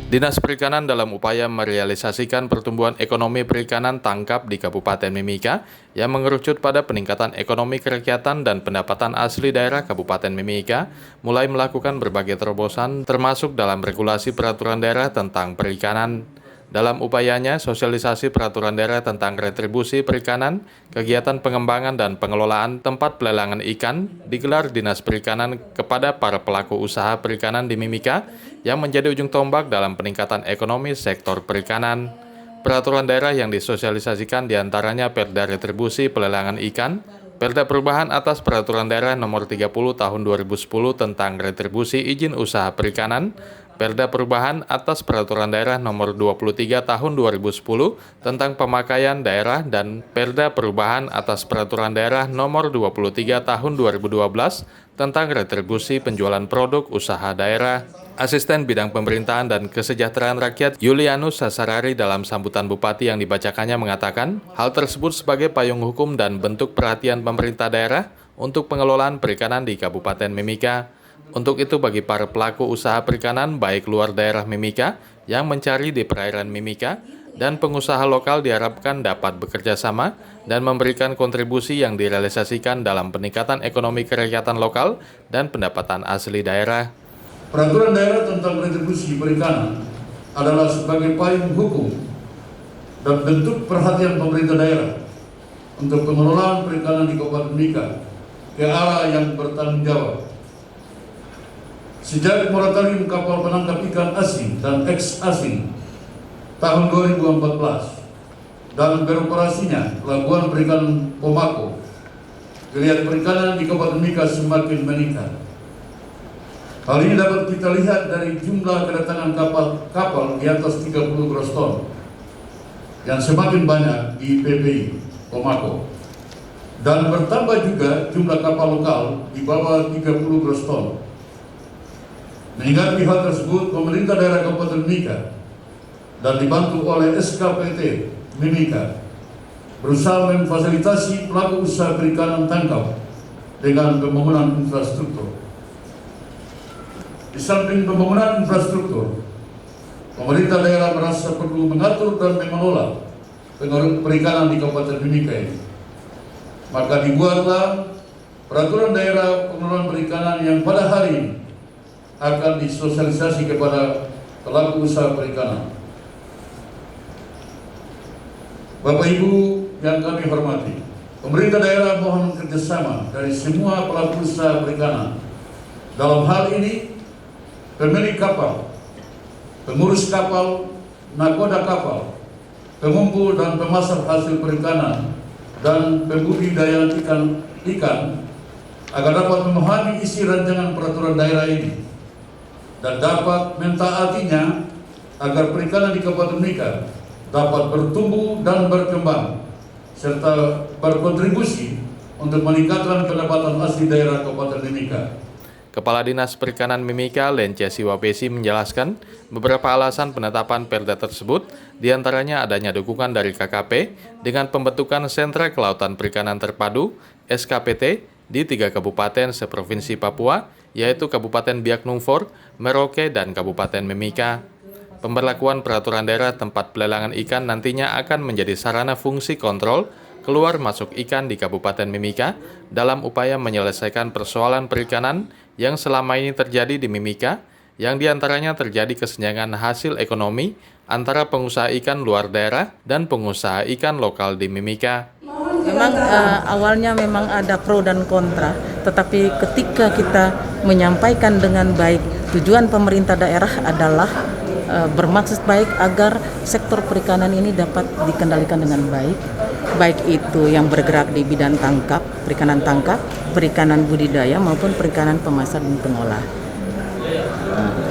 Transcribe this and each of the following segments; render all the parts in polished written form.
Dinas Perikanan dalam upaya merealisasikan pertumbuhan ekonomi perikanan tangkap di Kabupaten Mimika yang mengerucut pada peningkatan ekonomi kerakyatan dan pendapatan asli daerah Kabupaten Mimika, mulai melakukan berbagai terobosan termasuk dalam regulasi peraturan daerah tentang perikanan. Dalam upayanya, sosialisasi peraturan daerah tentang retribusi perikanan, kegiatan pengembangan dan pengelolaan tempat pelelangan ikan digelar Dinas Perikanan kepada para pelaku usaha perikanan di Mimika yang menjadi ujung tombak dalam peningkatan ekonomi sektor perikanan. Peraturan daerah yang disosialisasikan diantaranya Perda Retribusi Pelelangan Ikan, Perda Perubahan atas Peraturan Daerah Nomor 30 Tahun 2010 tentang Retribusi Izin Usaha Perikanan, Perda Perubahan atas Peraturan Daerah Nomor 23 Tahun 2010 tentang Pemakaian Daerah dan Perda Perubahan atas Peraturan Daerah Nomor 23 Tahun 2012 tentang Retribusi Penjualan Produk Usaha Daerah. Asisten Bidang Pemerintahan dan Kesejahteraan Rakyat Yulianus Sasarari dalam sambutan Bupati yang dibacakannya mengatakan, hal tersebut sebagai payung hukum dan bentuk perhatian pemerintah daerah untuk pengelolaan perikanan di Kabupaten Mimika. Untuk itu bagi para pelaku usaha perikanan baik luar daerah Mimika yang mencari di perairan Mimika dan pengusaha lokal diharapkan dapat bekerja sama dan memberikan kontribusi yang direalisasikan dalam peningkatan ekonomi kerakyatan lokal dan pendapatan asli daerah. Peraturan daerah tentang retribusi perikanan adalah sebagai payung hukum dan bentuk perhatian pemerintah daerah untuk pengelolaan perikanan di Kabupaten Mimika ke arah yang bertanggung jawab. Sejak moratorium kapal penangkap ikan asing dan ex-asing tahun 2014 dan beroperasinya pelabuhan perikanan Pomako, geliat perikanan di Kabupaten Mimika semakin meningkat. Hal ini dapat kita lihat dari jumlah kedatangan kapal di atas 30 gross ton yang semakin banyak di PPI Pomako, dan bertambah juga jumlah kapal lokal di bawah 30 gross ton. Menyikapi hal tersebut, pemerintah daerah Kabupaten Mimika dan dibantu oleh SKPT Mimika berusaha memfasilitasi pelaku usaha perikanan tangkap dengan pembangunan infrastruktur. Di samping pembangunan infrastruktur, pemerintah daerah merasa perlu mengatur dan mengelola perikanan di Kabupaten Mimika ini. Maka dibuatlah peraturan daerah pengelolaan perikanan yang pada hari ini akan disosialisasi kepada pelaku usaha perikanan. Bapak Ibu yang kami hormati, pemerintah daerah mohon kerjasama dari semua pelaku usaha perikanan. Dalam hal ini, pemilik kapal, pengurus kapal, nakoda kapal, pengumpul dan pemasar hasil perikanan, dan pembudidaya ikan agar dapat memahami isi rancangan peraturan daerah ini dan dapat mentaatinya agar perikanan di Kabupaten Mimika dapat bertumbuh dan berkembang serta berkontribusi untuk meningkatkan pendapatan asli daerah Kabupaten Mimika. Kepala Dinas Perikanan Mimika, Lence Siwapesi, menjelaskan beberapa alasan penetapan perda tersebut, diantaranya adanya dukungan dari KKP dengan pembentukan Sentra Kelautan Perikanan Terpadu (SKPT) di 3 kabupaten seprovinsi Papua, yaitu Kabupaten Biak Numfor, Merauke, dan Kabupaten Mimika. Pemberlakuan peraturan daerah tempat pelelangan ikan nantinya akan menjadi sarana fungsi kontrol keluar masuk ikan di Kabupaten Mimika dalam upaya menyelesaikan persoalan perikanan yang selama ini terjadi di Mimika, yang diantaranya terjadi kesenjangan hasil ekonomi antara pengusaha ikan luar daerah dan pengusaha ikan lokal di Mimika. Memang awalnya memang ada pro dan kontra, tetapi ketika kita menyampaikan dengan baik, tujuan pemerintah daerah adalah bermaksud baik agar sektor perikanan ini dapat dikendalikan dengan baik, baik itu yang bergerak di bidang tangkap, perikanan budidaya maupun perikanan pemasar dan pengolah.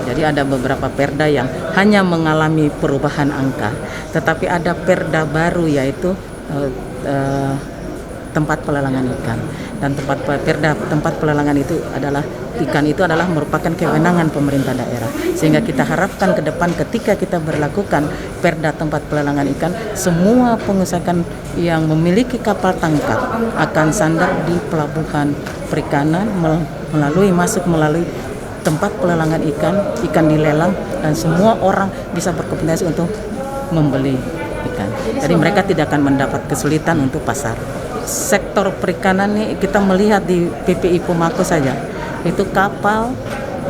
Jadi ada beberapa perda yang hanya mengalami perubahan angka, tetapi ada perda baru yaitu tempat pelelangan ikan, dan tempat pelelangan itu adalah ikan itu adalah merupakan kewenangan pemerintah daerah, sehingga kita harapkan ke depan ketika kita berlakukan perda tempat pelelangan ikan, semua pengusaha yang memiliki kapal tangkap akan sandar di pelabuhan perikanan melalui tempat pelelangan ikan dilelang dan semua orang bisa berkompetensi untuk membeli ikan. Jadi mereka tidak akan mendapat kesulitan untuk pasar. Sektor perikanan ini kita melihat di PPI Pomako saja, itu kapal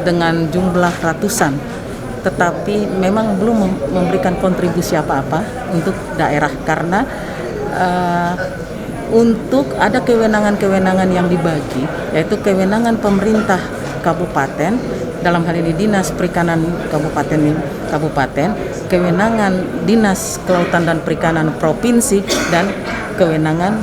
dengan jumlah ratusan, tetapi memang belum memberikan kontribusi apa-apa untuk daerah karena untuk ada kewenangan-kewenangan yang dibagi, yaitu kewenangan pemerintah kabupaten, dalam hal ini Dinas Perikanan kabupaten, kewenangan Dinas Kelautan dan Perikanan provinsi, dan kewenangan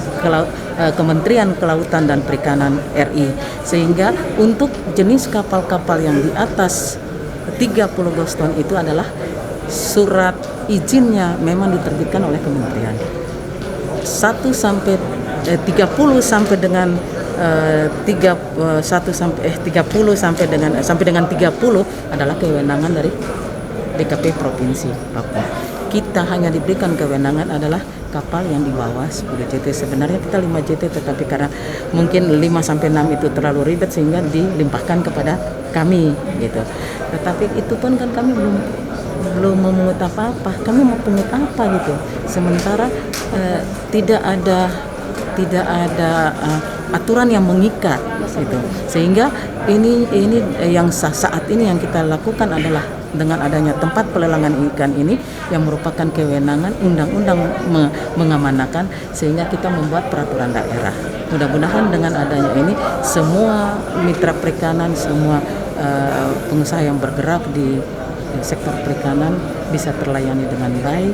Kementerian Kelautan dan Perikanan RI. Sehingga untuk jenis kapal-kapal yang di atas 30 goston itu adalah surat izinnya memang diterbitkan oleh kementerian. 30 sampai dengan 30 adalah kewenangan dari DKP Provinsi Papua. Kita hanya diberikan kewenangan adalah kapal yang di bawah 10 JT. Sebenarnya kita 5 JT, tetapi karena mungkin 5 sampai 6 itu terlalu ribet sehingga dilimpahkan kepada kami gitu. Tetapi itu pun kan kami belum memungut apa-apa. Kami mau pungut apa gitu. Sementara tidak ada aturan yang mengikat gitu. Sehingga ini yang saat ini yang kita lakukan adalah dengan adanya tempat pelelangan ikan ini yang merupakan kewenangan undang-undang mengamanahkan, sehingga kita membuat peraturan daerah. Mudah-mudahan dengan adanya ini semua mitra perikanan, semua pengusaha yang bergerak di sektor perikanan bisa terlayani dengan baik,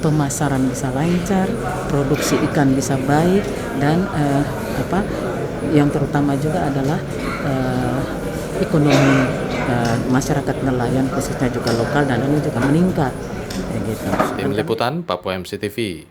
pemasaran bisa lancar, produksi ikan bisa baik, dan yang terutama juga adalah ekonomi masyarakat nelayan khususnya juga lokal dan ini juga meningkat. Kayak gitu. Tim Liputan Papua MCTV.